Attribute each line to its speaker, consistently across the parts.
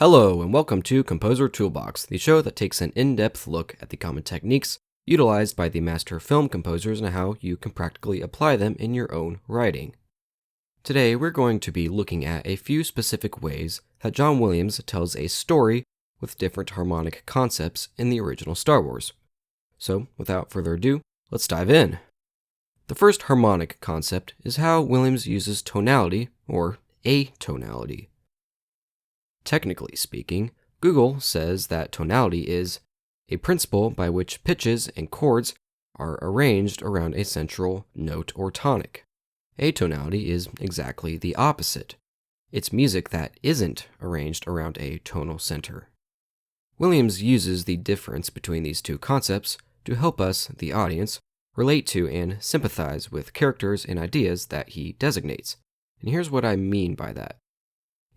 Speaker 1: Hello, and welcome to Composer Toolbox, the show that takes an in-depth look at the common techniques utilized by the master film composers and how you can practically apply them in your own writing. Today, we're going to be looking at a few specific ways that John Williams tells a story with different harmonic concepts in the original Star Wars. So, without further ado, let's dive in. The first harmonic concept is how Williams uses tonality, or atonality. Technically speaking, Google says that tonality is a principle by which pitches and chords are arranged around a central note or tonic. Atonality is exactly the opposite. It's music that isn't arranged around a tonal center. Williams uses the difference between these two concepts to help us, the audience, relate to and sympathize with characters and ideas that he designates. And here's what I mean by that.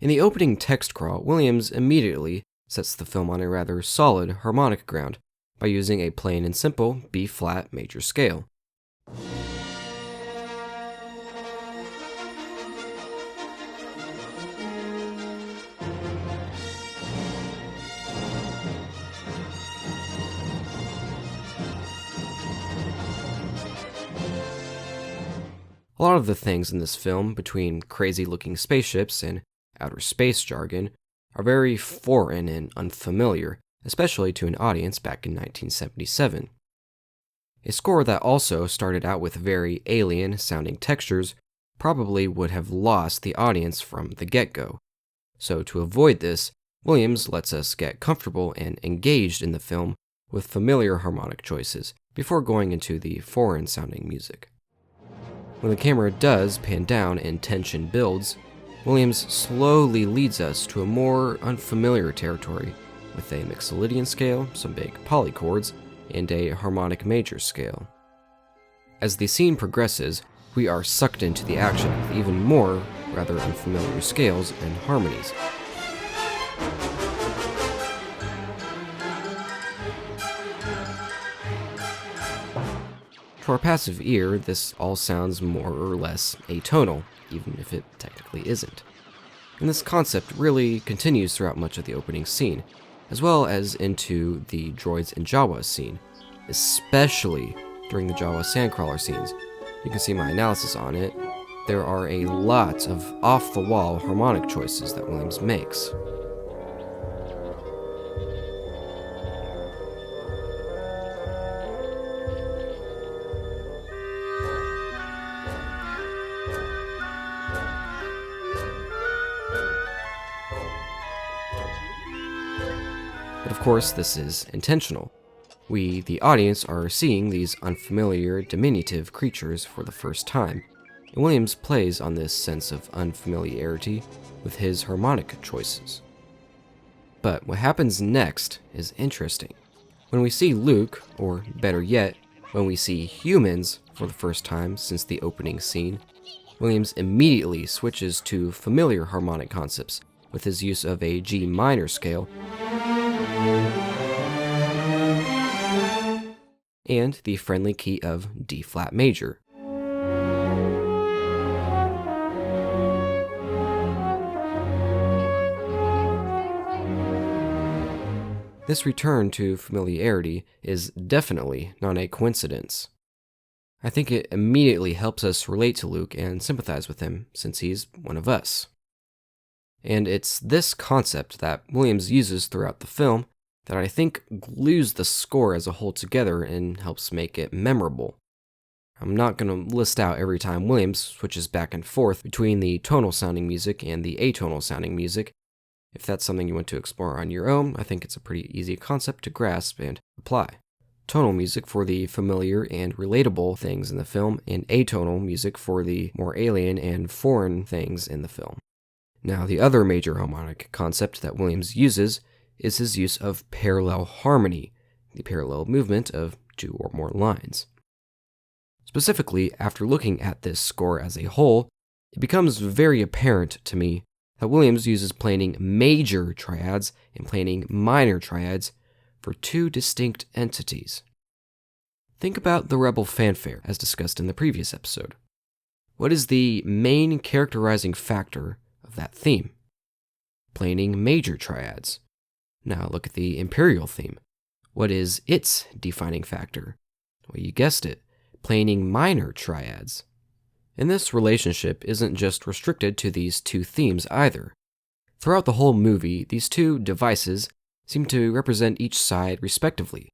Speaker 1: In the opening text crawl, Williams immediately sets the film on a rather solid harmonic ground by using a plain and simple B-flat major scale. A lot of the things in this film, between crazy-looking spaceships and outer space jargon, are very foreign and unfamiliar, especially to an audience back in 1977. A score that also started out with very alien-sounding textures probably would have lost the audience from the get-go. So to avoid this, Williams lets us get comfortable and engaged in the film with familiar harmonic choices before going into the foreign-sounding music. When the camera does pan down and tension builds, Williams slowly leads us to a more unfamiliar territory with a Mixolydian scale, some big polychords, and a harmonic major scale. As the scene progresses, we are sucked into the action with even more rather unfamiliar scales and harmonies. To our passive ear, this all sounds more or less atonal, even if it technically isn't. And this concept really continues throughout much of the opening scene, as well as into the droids and Jawas scene, especially during the Jawa sandcrawler scenes. You can see my analysis on it. There are a lot of off-the-wall harmonic choices that Williams makes. But of course, this is intentional. We, the audience, are seeing these unfamiliar, diminutive creatures for the first time, and Williams plays on this sense of unfamiliarity with his harmonic choices. But what happens next is interesting. When we see Luke, or better yet, when we see humans for the first time since the opening scene, Williams immediately switches to familiar harmonic concepts with his use of a G minor scale and the friendly key of D-flat major. This return to familiarity is definitely not a coincidence. I think it immediately helps us relate to Luke and sympathize with him, since he's one of us. And it's this concept that Williams uses throughout the film that I think glues the score as a whole together and helps make it memorable. I'm not going to list out every time Williams switches back and forth between the tonal sounding music and the atonal sounding music. If that's something you want to explore on your own, I think it's a pretty easy concept to grasp and apply. Tonal music for the familiar and relatable things in the film, and atonal music for the more alien and foreign things in the film. Now, the other major harmonic concept that Williams uses is his use of parallel harmony, the parallel movement of two or more lines. Specifically, after looking at this score as a whole, it becomes very apparent to me that Williams uses planing major triads and planing minor triads for two distinct entities. Think about the Rebel fanfare, as discussed in the previous episode. What is the main characterizing factor of that theme? planing major triads. Now look at the imperial theme. What is its defining factor? Well, you guessed it, planing minor triads. And this relationship isn't just restricted to these two themes either. Throughout the whole movie, these two devices seem to represent each side respectively.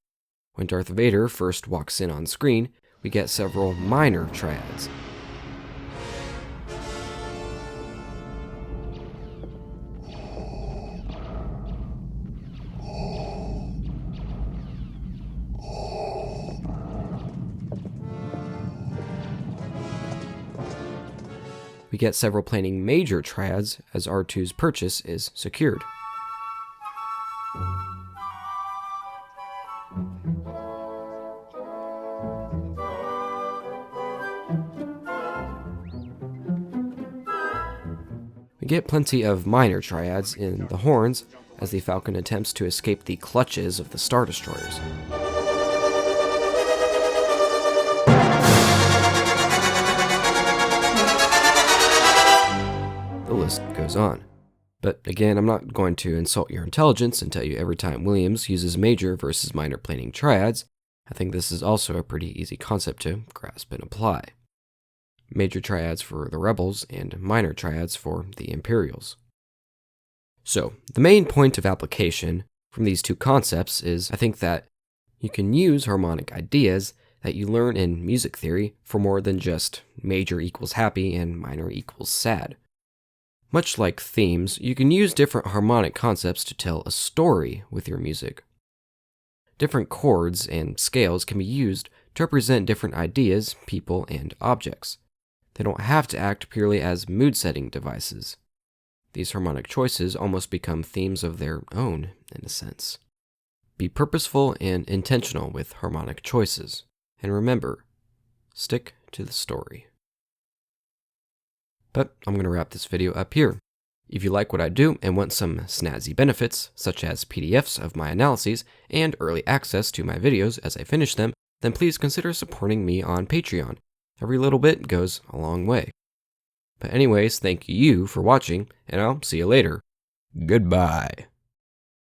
Speaker 1: When Darth Vader first walks in on screen, we get several minor triads. We get several planing major triads as R2's purchase is secured. We get plenty of minor triads in the horns as the Falcon attempts to escape the clutches of the Star Destroyers. The list goes on. But again, I'm not going to insult your intelligence and tell you every time Williams uses major versus minor planing triads. I think this is also a pretty easy concept to grasp and apply. Major triads for the Rebels and minor triads for the Imperials. So, the main point of application from these two concepts is I think that you can use harmonic ideas that you learn in music theory for more than just major equals happy and minor equals sad. Much like themes, you can use different harmonic concepts to tell a story with your music. Different chords and scales can be used to represent different ideas, people, and objects. They don't have to act purely as mood-setting devices. These harmonic choices almost become themes of their own, in a sense. Be purposeful and intentional with harmonic choices. And remember, stick to the story. But I'm going to wrap this video up here. If you like what I do and want some snazzy benefits, such as PDFs of my analyses and early access to my videos as I finish them, then please consider supporting me on Patreon. Every little bit goes a long way. But anyways, thank you for watching, and I'll see you later. Goodbye.